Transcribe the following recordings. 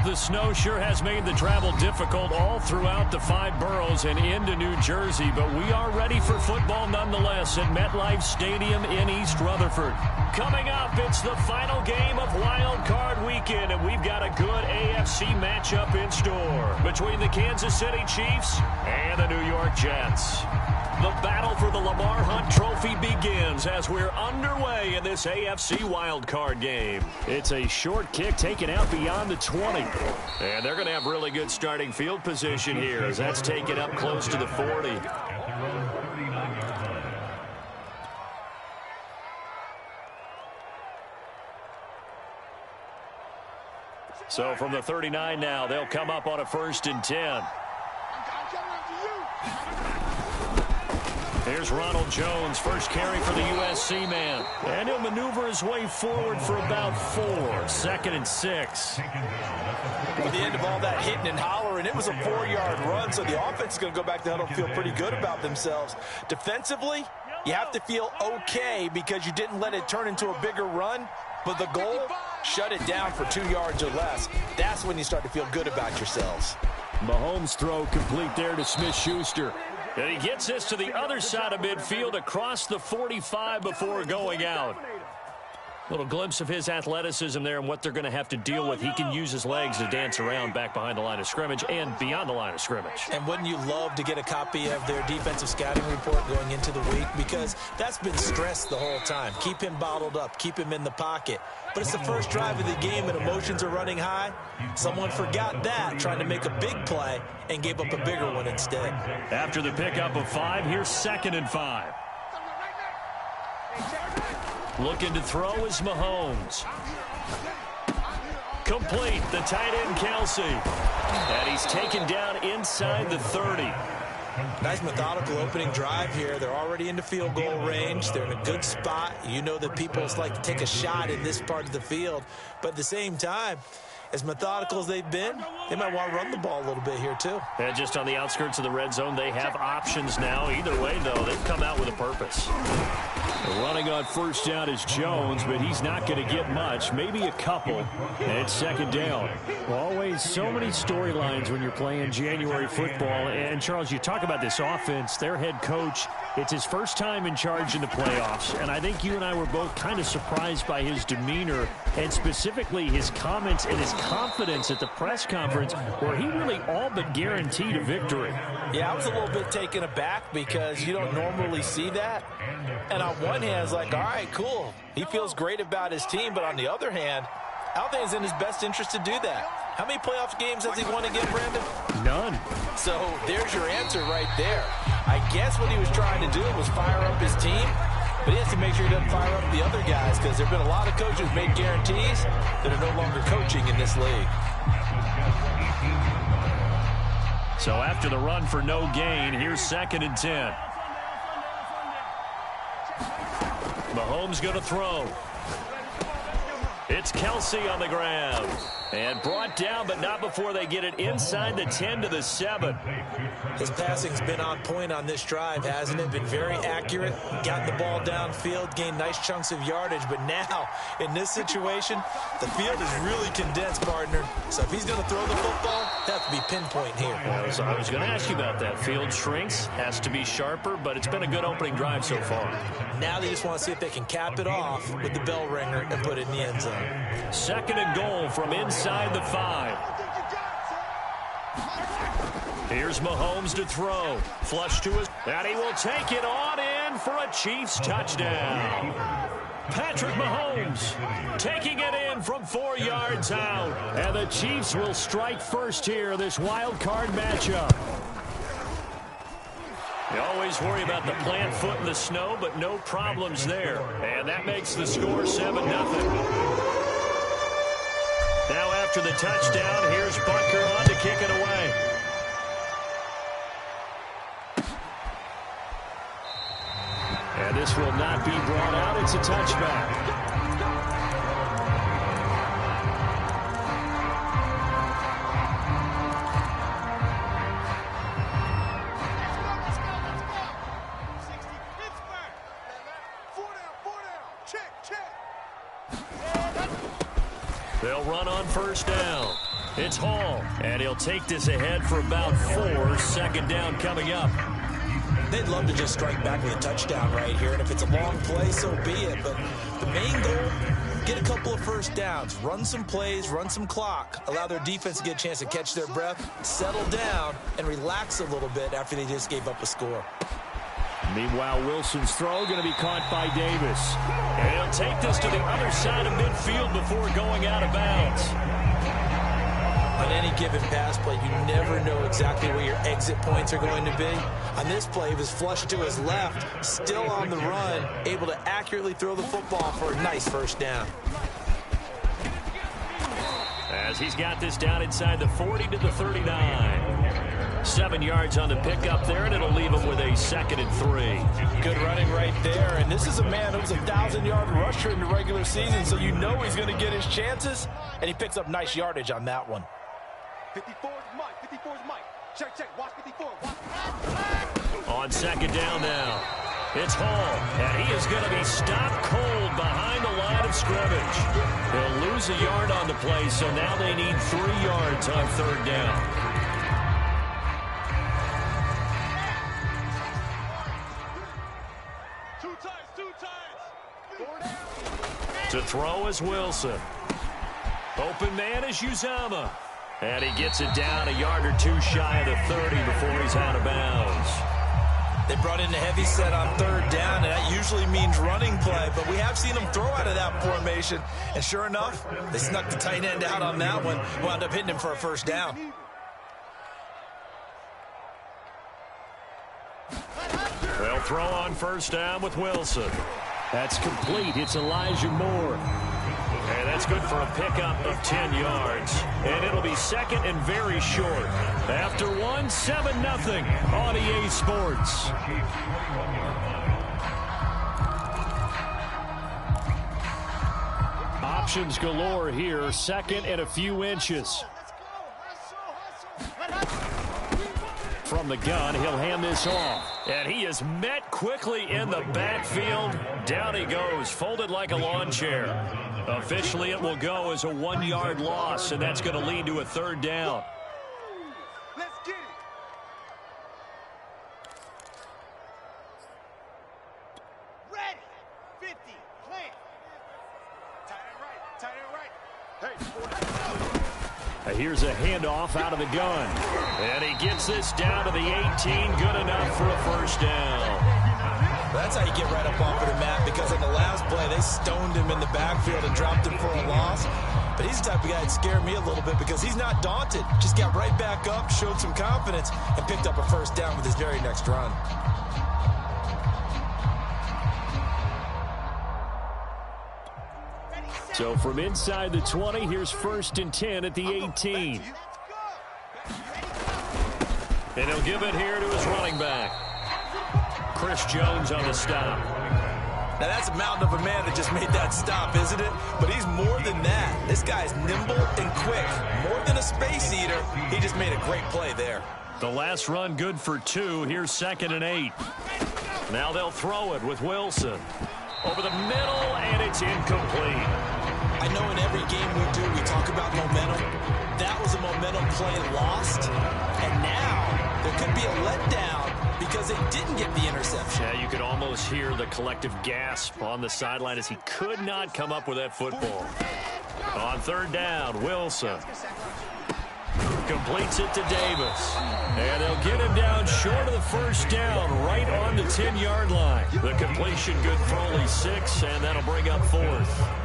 The snow sure has made the travel difficult all throughout the 5 boroughs and into New Jersey, but we are ready for football nonetheless at MetLife Stadium in East Rutherford. Coming up, it's the final game of Wild Card Weekend, and we've got a good AFC matchup in store between the Kansas City Chiefs and the New York Jets. The battle for the Lamar Hunt Trophy begins as we're underway in this AFC wildcard game. It's a short kick taken out beyond the 20. And they're going to have really good starting field position here as that's taken up close to the 40. So from the 39 now, they'll come up on a 1st and 10. Here's Ronald Jones, first carry for the USC man. And he'll maneuver his way forward for about 4. 2nd and 6. At the end of all that hitting and hollering, it was a 4-yard run, so the offense is going to go back to huddle and feel pretty good about themselves. Defensively, you have to feel okay because you didn't let it turn into a bigger run, but the goal, shut it down for 2 yards or less. That's when you start to feel good about yourselves. Mahomes' throw complete there to Smith-Schuster. And he gets this to the other side of midfield across the 45 before going out. Little glimpse of his athleticism there and what they're going to have to deal with. He can use his legs to dance around back behind the line of scrimmage and beyond the line of scrimmage. And wouldn't you love to get a copy of their defensive scouting report going into the week? Because that's been stressed the whole time. Keep him bottled up. Keep him in the pocket. But it's the first drive of the game and emotions are running high. Someone forgot that, trying to make a big play, and gave up a bigger one instead. After the pickup of 5, here's 2nd and 5. Looking to throw is Mahomes. Complete, the tight end Kelsey. And he's taken down inside the 30. Nice methodical opening drive here. They're already into field goal range. They're in a good spot. You know that people like to take a shot in this part of the field. But at the same time, as methodical as they've been, they might want to run the ball a little bit here too. And just on the outskirts of the red zone, they have options now. Either way, though, they've come out with a purpose. Running on 1st down is Jones, but he's not going to get much, maybe a couple, and it's 2nd down. Always so many storylines when you're playing January football. And, Charles, you talk about this offense, their head coach, it's his first time in charge in the playoffs, and I think you and I were both kind of surprised by his demeanor and specifically his comments and his confidence at the press conference where he really all but guaranteed a victory. Yeah, I was a little bit taken aback because you don't normally see that. And on one hand, it's like, all right, cool. He feels great about his team. But on the other hand, I don't think it's in his best interest to do that. How many playoff games has he won again, Brandon? None. So there's your answer right there. I guess what he was trying to do was fire up his team. But he has to make sure he doesn't fire up the other guys because there have been a lot of coaches who made guarantees that are no longer coaching in this league. So after the run for no gain, here's 2nd and 10. Mahomes going to throw. It's Kelsey on the ground. And brought down, but not before they get it inside the 10 to the 7. His passing's been on point on this drive, hasn't it? Been very accurate, gotten the ball downfield, gained nice chunks of yardage. But now, in this situation, the field is really condensed, partner. So if he's going to throw the football, that has to be pinpoint here. I was going to ask you about that. Field shrinks, has to be sharper, but it's been a good opening drive so far. Now they just want to see if they can cap it off with the bell ringer and put it in the end zone. 2nd and goal from inside the 5. Here's Mahomes to throw. Flush to his, and he will take it on in for a Chiefs touchdown. Patrick Mahomes taking it in from 4 yards out. And the Chiefs will strike first here, this wild card matchup. You always worry about the plant foot in the snow, but no problems there. And that makes the score 7-0. Now after the touchdown, here's Butker on to kick it away. And this will not be brought out. It's a touchback. They'll run on 1st down. It's Hall, and he'll take this ahead for about 4. Second down coming up. They'd love to just strike back with a touchdown right here, and if it's a long play, so be it. But the main goal, get a couple of first downs, run some plays, run some clock, allow their defense to get a chance to catch their breath, settle down, and relax a little bit after they just gave up a score. Meanwhile, Wilson's throw going to be caught by Davis. And he'll take this to the other side of midfield before going out of bounds. On any given pass play, you never know exactly where your exit points are going to be. On this play, he was flushed to his left, still on the run, able to accurately throw the football for a nice first down. As he's got this down inside the 40 to the 39. 7 yards on the pickup there, and it'll leave him with a 2nd and 3. Good running right there, and this is a man who's a 1,000-yard rusher in the regular season, so you know he's going to get his chances, and he picks up nice yardage on that one. 54's Mike. 54's Mike. Check. Watch 54. On second down now, it's Hall, and he is going to be stopped cold behind the line of scrimmage. He'll lose a yard on the play, so now they need 3 yards on third down. Two times. To throw is Wilson. Open man is Uzama. And he gets it down a yard or 2 shy of the 30 before he's out of bounds. They brought in a heavy set on third down, and that usually means running play, but we have seen them throw out of that formation. And sure enough, they snuck the tight end out on that one, wound up hitting him for a first down. They'll throw on first down with Wilson. That's complete. It's Elijah Moore. And that's good for a pickup of 10 yards. And it'll be 2nd and very short. After 1, 7-0 on EA Sports. Options galore here. 2nd and a few inches. From the gun, he'll hand this off. And he is met quickly in the backfield. Down he goes, folded like a lawn chair. Officially, it will go as a 1-yard loss, and that's going to lead to a third down. Let's get it. Ready. 50. Plant. Tight end right. Hey, Here's a handoff out of the gun. And he gets this down to the 18. Good enough for a first down. That's how you get right up off of the mat, because in the last play, they stoned him in the backfield and dropped him for a loss. But he's the type of guy that scared me a little bit because he's not daunted. Just got right back up, showed some confidence, and picked up a first down with his very next run. So from inside the 20, here's 1st and 10 at the 18. And he'll give it here to his running back. Chris Jones on the stop. Now that's a mountain of a man that just made that stop, isn't it? But he's more than that. This guy's nimble and quick. More than a space eater, he just made a great play there. The last run good for 2. Here's 2nd and 8. Now they'll throw it with Wilson. Over the middle, and it's incomplete. I know in every game we do, we talk about momentum. That was a momentum play lost. And now there could be a letdown because they didn't get the interception. Yeah, you could almost hear the collective gasp on the sideline as he could not come up with that football. On 3rd down, Wilson completes it to Davis. And they'll get him down short of the first down, right on the 10-yard line. The completion good for only 6, and that'll bring up 4th.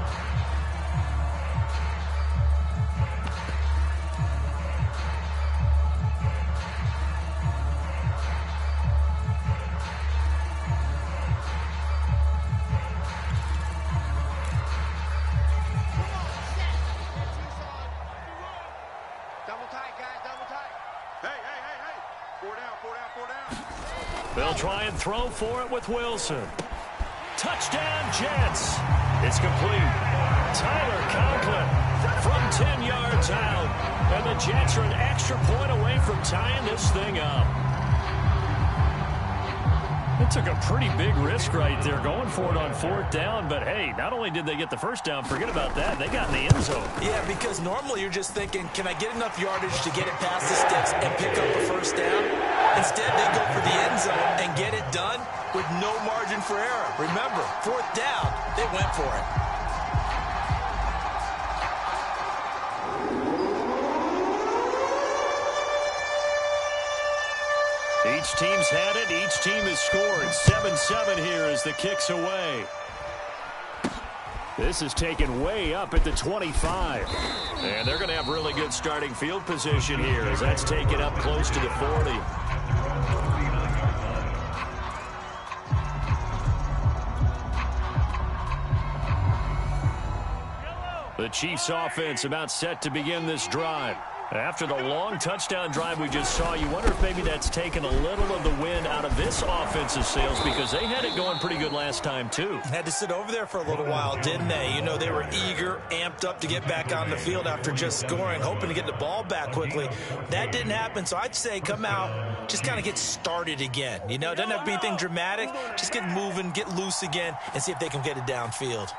They'll try and throw for it with Wilson. Touchdown, Jets. It's complete. Tyler Conklin from 10 yards out. And the Jets are an extra point away from tying this thing up. The took a pretty big risk right there going for it on 4th down. But, hey, not only did they get the first down, forget about that, they got in the end zone. Yeah, because normally you're just thinking, can I get enough yardage to get it past the sticks and pick up a first down? Instead, they go for the end zone and get it done with no margin for error. Remember, 4th down, they went for it. Each team's had it. Each team has scored. 7-7 here as the kick's away. This is taken way up at the 25. And they're going to have really good starting field position here as that's taken up close to the 40. The Chiefs offense about set to begin this drive. After the long touchdown drive we just saw, you wonder if maybe that's taken a little of the wind out of this offensive sails because they had it going pretty good last time too. Had to sit over there for a little while, didn't they? You know, they were eager, amped up to get back on the field after just scoring, hoping to get the ball back quickly. That didn't happen, so I'd say come out, just kind of get started again. You know, it doesn't have to be anything dramatic. Just get moving, get loose again, and see if they can get it downfield.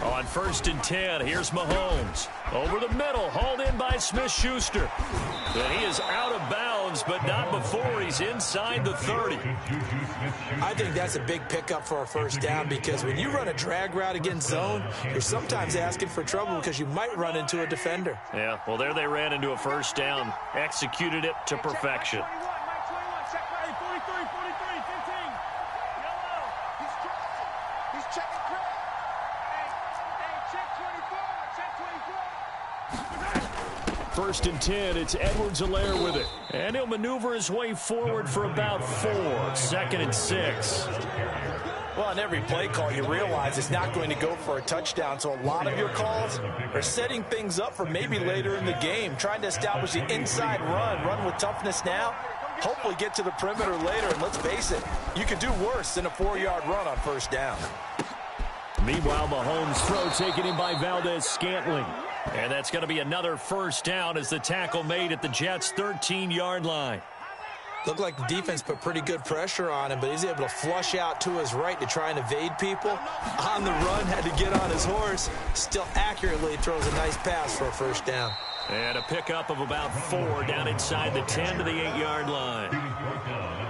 On 1st and 10, here's Mahomes. Over the middle, hauled in by Smith-Schuster. And he is out of bounds, but not before he's inside the 30. I think that's a big pickup for a first down because when you run a drag route against zone, you're sometimes asking for trouble because you might run into a defender. Yeah, well, there they ran into a first down. Executed it to perfection. First and 10, it's Edwards-Helaire with it. And he'll maneuver his way forward for about 4. 2nd and 6. Well, on every play call, you realize it's not going to go for a touchdown. So a lot of your calls are setting things up for maybe later in the game, trying to establish the inside run with toughness now, hopefully get to the perimeter later. And let's face it, you could do worse than a 4-yard run on first down. Meanwhile, Mahomes' throw taken in by Valdez-Scantling. And that's going to be another first down as the tackle made at the Jets' 13-yard line. Looked like the defense put pretty good pressure on him, but he's able to flush out to his right to try and evade people. On the run, had to get on his horse. Still accurately throws a nice pass for a first down. And a pickup of about 4 down inside the 10 to the 8-yard line.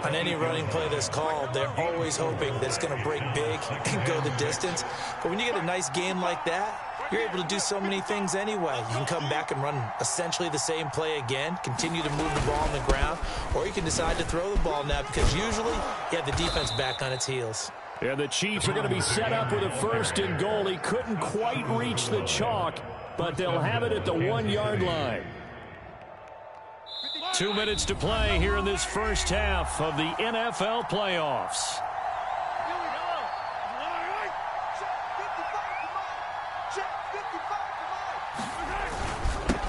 On any running play that's called, they're always hoping that it's going to break big and go the distance. But when you get a nice game like that, you're able to do so many things anyway. You can come back and run essentially the same play again, continue to move the ball on the ground, or you can decide to throw the ball now because usually you have the defense back on its heels. Yeah, the Chiefs are going to be set up with a 1st and goal. He couldn't quite reach the chalk, but they'll have it at the 1-yard line. 2 minutes to play here in this first half of the NFL playoffs.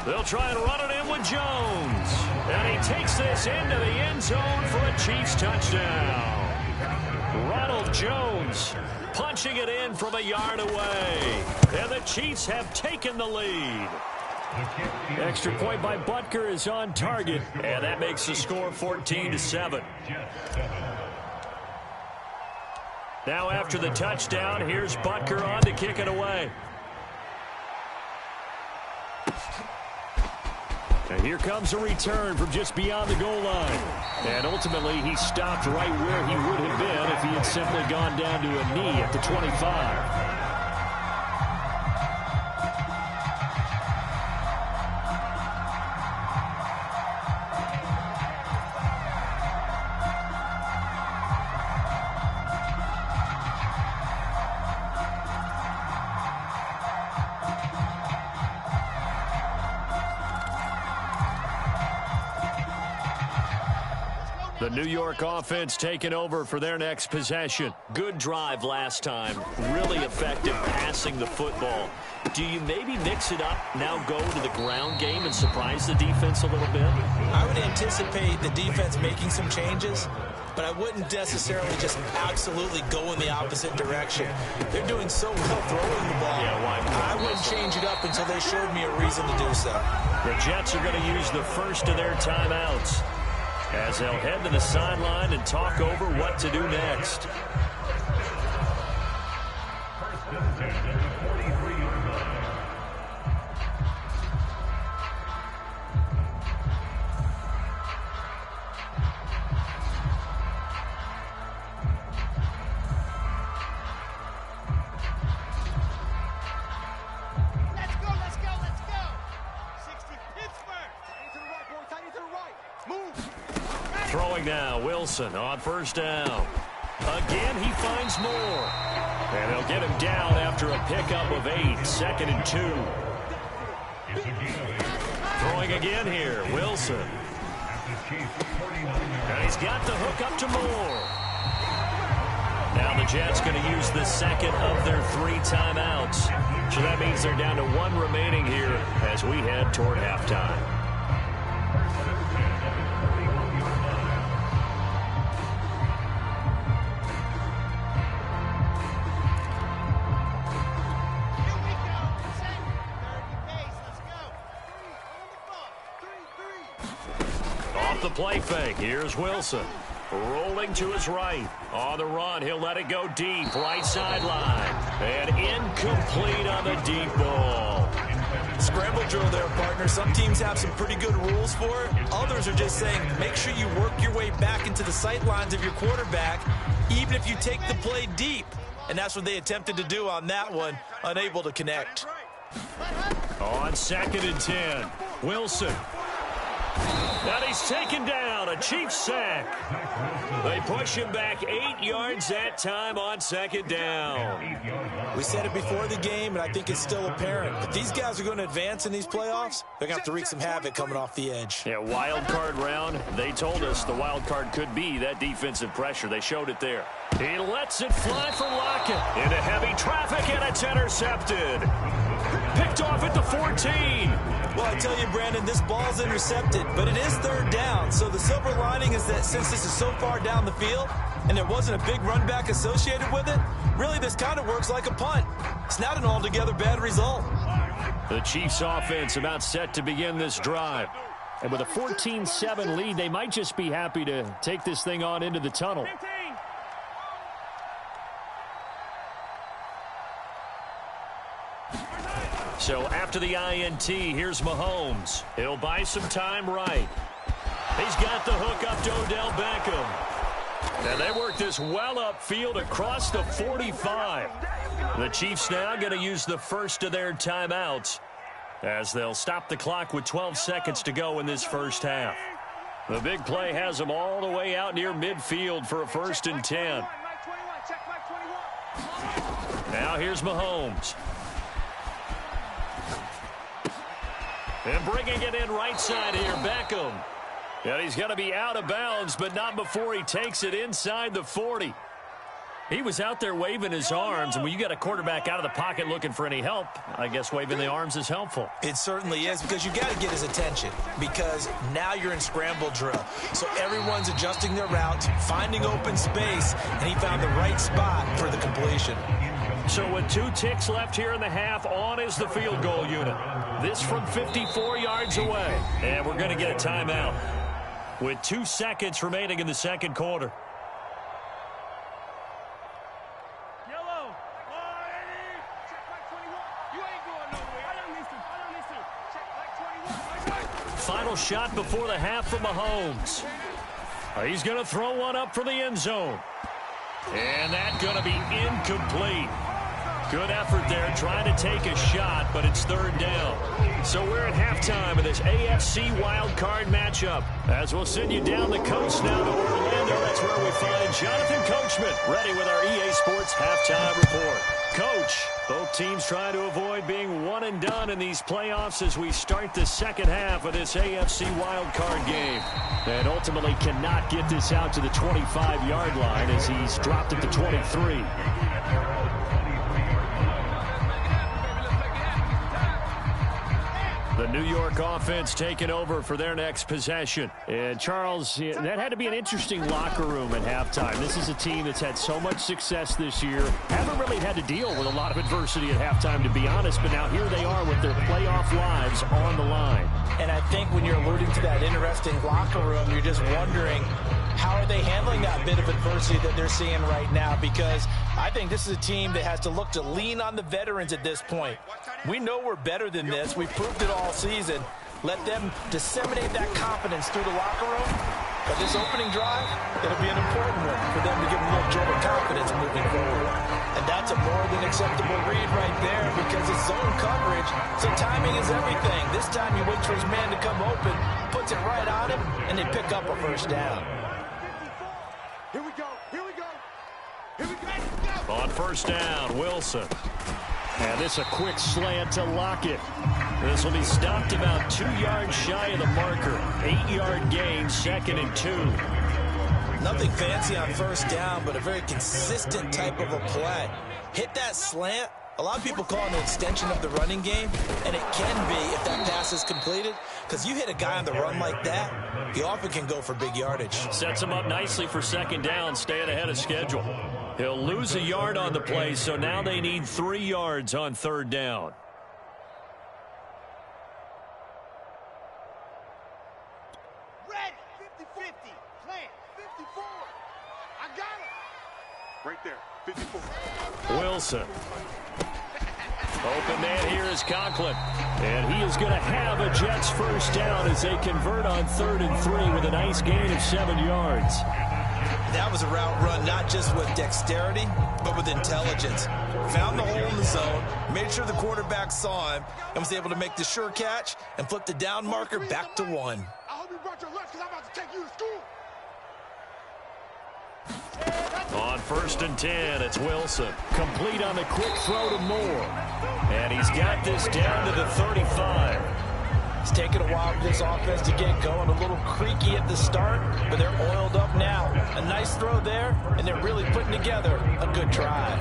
They'll try and run it in with Jones. And he takes this into the end zone for a Chiefs touchdown. Ronald Jones punching it in from a yard away. And the Chiefs have taken the lead. Extra point by Butker is on target. And that makes the score 14-7. Now after the touchdown, here's Butker on to kick it away. And here comes a return from just beyond the goal line. And ultimately, he stopped right where he would have been if he had simply gone down to a knee at the 25. The New York offense taking over for their next possession. Good drive last time. Really effective passing the football. Do you maybe mix it up, now go to the ground game and surprise the defense a little bit? I would anticipate the defense making some changes, but I wouldn't necessarily just absolutely go in the opposite direction. They're doing so well throwing the ball. Yeah, why not? I wouldn't change it up until they showed me a reason to do so. The Jets are going to use the first of their timeouts. as they'll head to the sideline and talk over what to do next. Throwing now, Wilson on first down. Again, he finds more. And they'll get him down after a pickup of 8, 2nd and 2. Throwing again here, Wilson. And he's got the hook up to Moore. Now the Jets going to use the second of their 3 timeouts. So that means they're down to 1 remaining here as we head toward halftime. The play fake. Here's Wilson. Rolling to his right. On the run, he'll let it go deep. Right sideline. And incomplete on the deep ball. Scramble drill there, partner. Some teams have some pretty good rules for it. Others are just saying, make sure you work your way back into the sight lines of your quarterback, even if you take the play deep. And that's what they attempted to do on that one, unable to connect. On 2nd and 10, Wilson. And he's taken down, a Chiefs sack. They push him back 8 yards that time on 2nd down. We said it before the game, and I think it's still apparent. If these guys are going to advance in these playoffs, they're going to have to wreak some havoc coming off the edge. Yeah, wild card round. They told us the wild card could be that defensive pressure. They showed it there. He lets it fly for Lockett. Into heavy traffic, and it's intercepted. Picked off at the 14. Well, I tell you, Brandon, this ball's intercepted, but it is 3rd down. So the silver lining is that since this is so far down the field and there wasn't a big run back associated with it, really this kind of works like a punt. It's not an altogether bad result. The Chiefs offense about set to begin this drive. And with a 14-7 lead, they might just be happy to take this thing on into the tunnel. So after the INT, here's Mahomes. He'll buy some time right. He's got the hook up to Odell Beckham. And they work this well upfield across the 45. The Chiefs now going to use the first of their timeouts as they'll stop the clock with 12 seconds to go in this first half. The big play has them all the way out near midfield for a 1st and 10. Now here's Mahomes. And bringing it in right side here, Beckham. And he's going to be out of bounds, but not before he takes it inside the 40. He was out there waving his arms, and when you got a quarterback out of the pocket looking for any help, I guess waving the arms is helpful. It certainly is, because you got to get his attention, because now you're in scramble drill. So everyone's adjusting their routes, finding open space, and he found the right spot for the completion. So with 2 ticks left here in the half, on is the field goal unit. This from 54 yards away. And we're going to get a timeout with 2 seconds remaining in the second quarter. Final shot before the half from Mahomes. He's going to throw one up for the end zone. And that's going to be incomplete. Good effort there, trying to take a shot, but it's 3rd down. So we're at halftime of this AFC wildcard matchup. As we'll send you down the coast now to Orlando, that's where we find Jonathan Coachman, ready with our EA Sports halftime report. Coach, both teams trying to avoid being one and done in these playoffs as we start the second half of this AFC wildcard game. And ultimately cannot get this out to the 25-yard line as he's dropped at the 23. The New York offense taking over for their next possession. And, Charles, that had to be an interesting locker room at halftime. This is a team that's had so much success this year. Haven't really had to deal with a lot of adversity at halftime, to be honest. But now here they are with their playoff lives on the line. And I think when you're alluding to that interesting locker room, you're just wondering, how are they handling that bit of adversity that they're seeing right now? Because I think this is a team that has to look to lean on the veterans at this point. We know we're better than this. We've proved it all season. Let them disseminate that confidence through the locker room. But this opening drive, it'll be an important one for them to give them a little jolt of confidence moving forward. And that's a more than acceptable read right there because it's zone coverage, so timing is everything. This time he waits for his man to come open, puts it right on him, and they pick up a first down. Here we go. Here we go. Here we go. On first down, Wilson. And this a quick slant to Lockett. This will be stopped about 2 yards shy of the marker. 8-yard gain, 2nd and 2. Nothing fancy on first down, but a very consistent type of a play. Hit that slant. A lot of people call it an extension of the running game, and it can be if that pass is completed, because you hit a guy on the run like that, he often can go for big yardage. Sets him up nicely for 2nd down, staying ahead of schedule. He'll lose a yard on the play, so now they need 3 yards on 3rd down. Ready. 50-50. Plant. 54. I got it. Right there. 54. Wilson. Open man here is Conklin. And he is going to have a Jets first down as they convert on 3rd and 3 with a nice gain of 7 yards. That was a route run not just with dexterity, but with intelligence. Found the hole in the zone, made sure the quarterback saw him, and was able to make the sure catch and flip the down marker back to 1. I hope you brought your lunch because I'm about to take you to school. On 1st and 10, it's Wilson. Complete on the quick throw to Moore. And he's got this down to the 35. It's taken a while for this offense to get going. A little creaky at the start, but they're oiled up now. A nice throw there, and they're really putting together a good drive.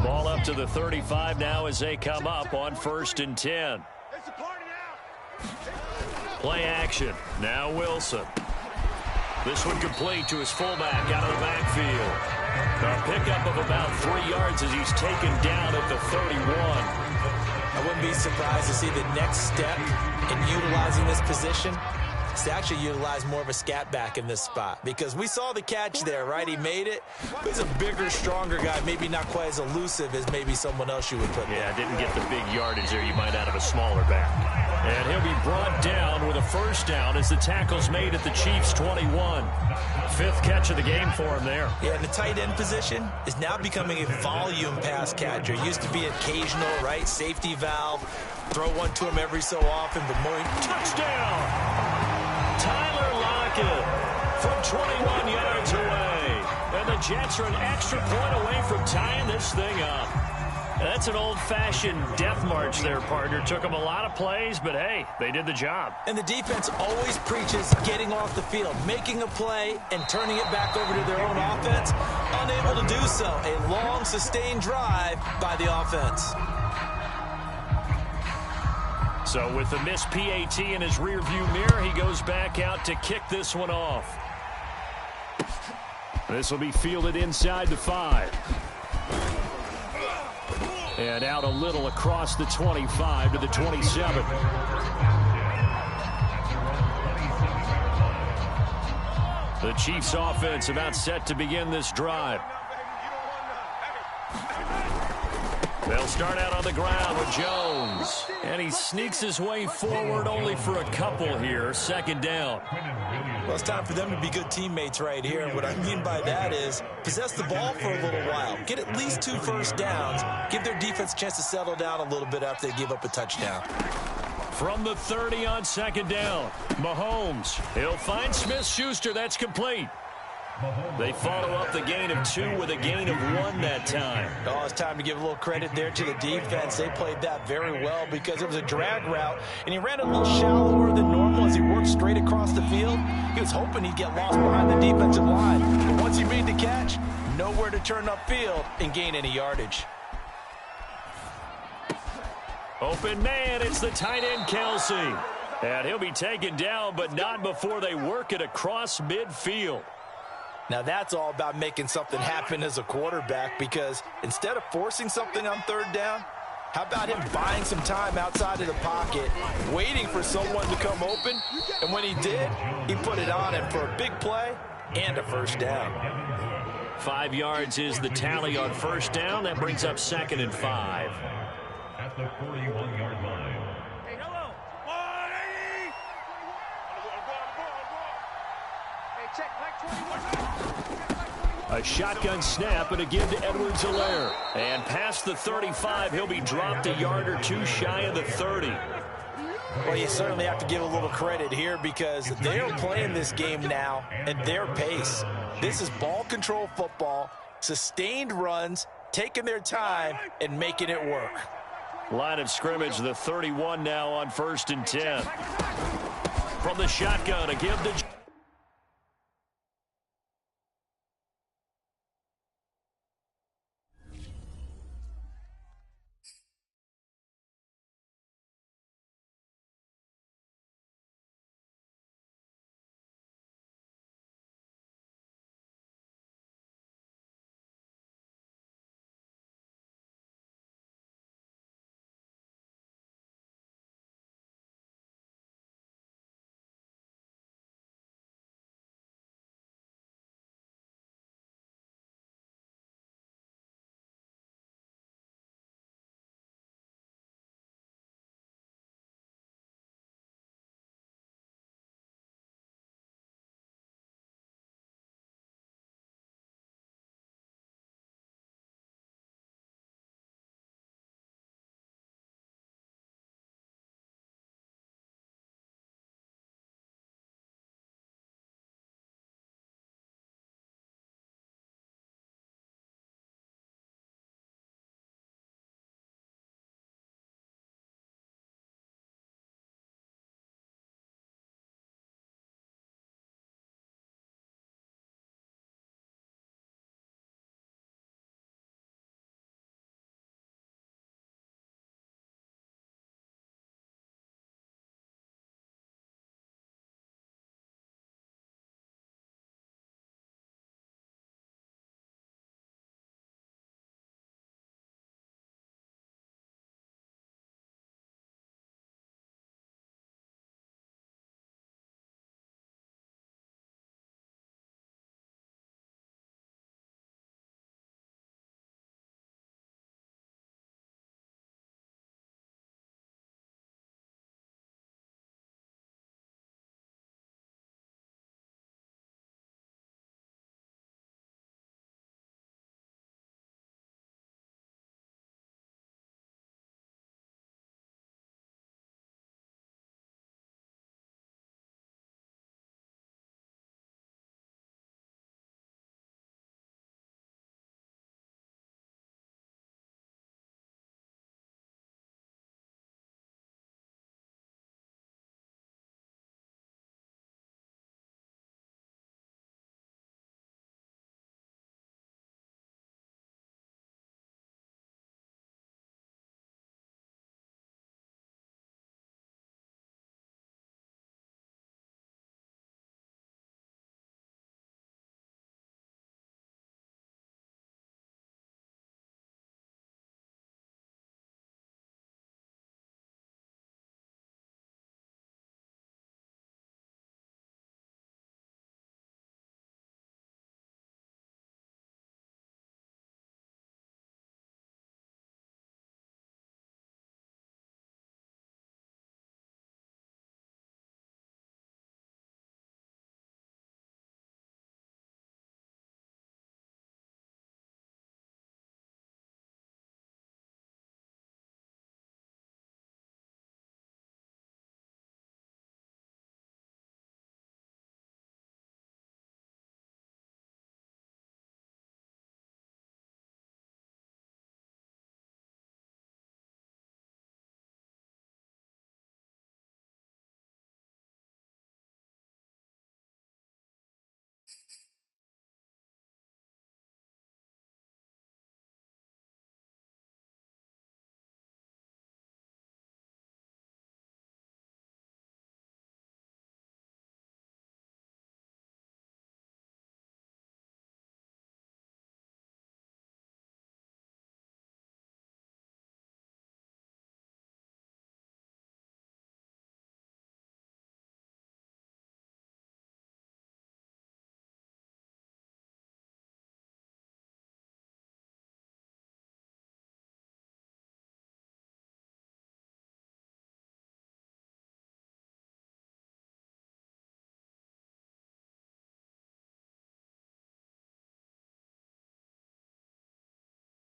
Ball up to the 35 now as they come up on 1st and 10. It's a party now. Play action. Now Wilson. This one complete to his fullback out of the backfield. A pickup of about 3 yards as he's taken down at the 31. I wouldn't be surprised to see the next step in utilizing this position is to actually utilize more of a scat back in this spot, because we saw the catch there, right? He made it. But he's a bigger, stronger guy, maybe not quite as elusive as maybe someone else you would put there. Yeah, didn't get the big yardage there you might out of a smaller back. And he'll be brought down with a first down as the tackle's made at the Chiefs' 21. 5th catch of the game for him there. Yeah, and the tight end position is now becoming a volume pass catcher. Used to be occasional, right? Safety valve. Throw one to him every so often, but more. Touchdown! Tyler Lockett from 21 yards away. And the Jets are an extra point away from tying this thing up. That's an old-fashioned death march there, partner. Took them a lot of plays, but, hey, they did the job. And the defense always preaches getting off the field, making a play, and turning it back over to their own offense. Unable to do so. A long, sustained drive by the offense. So with the missed PAT in his rearview mirror, he goes back out to kick this one off. This will be fielded inside the 5. And out a little across the 25 to the 27. The Chiefs offense about set to begin this drive. They'll start out on the ground with Jones. And he sneaks his way forward only for a couple here. 2nd down. Well, it's time for them to be good teammates right here. And what I mean by that is possess the ball for a little while. Get at least 2 first downs. Give their defense a chance to settle down a little bit after they give up a touchdown. From the 30 on 2nd down, Mahomes. He'll find Smith-Schuster. That's complete. They follow up the gain of 2 with a gain of 1 that time. Oh, it's time to give a little credit there to the defense. They played that very well because it was a drag route, and he ran a little shallower than normal as he worked straight across the field. He was hoping he'd get lost behind the defensive line. But once he made the catch, nowhere to turn upfield and gain any yardage. Open man, it's the tight end, Kelsey. And he'll be taken down, but not before they work it across midfield. Now that's all about making something happen as a quarterback, because instead of forcing something on third down, how about him buying some time outside of the pocket, waiting for someone to come open, and when he did, he put it on him for a big play and a first down. 5 yards is the tally on first down. That brings up 2nd and 5. At the 41-yard line. A shotgun snap and a give to Edwards-Helaire. And past the 35, he'll be dropped a yard or two shy of the 30. Well, you certainly have to give a little credit here, because they're playing this game now at their pace. This is ball control football, sustained runs, taking their time and making it work. Line of scrimmage, the 31 now on 1st and 10. From the shotgun, a give to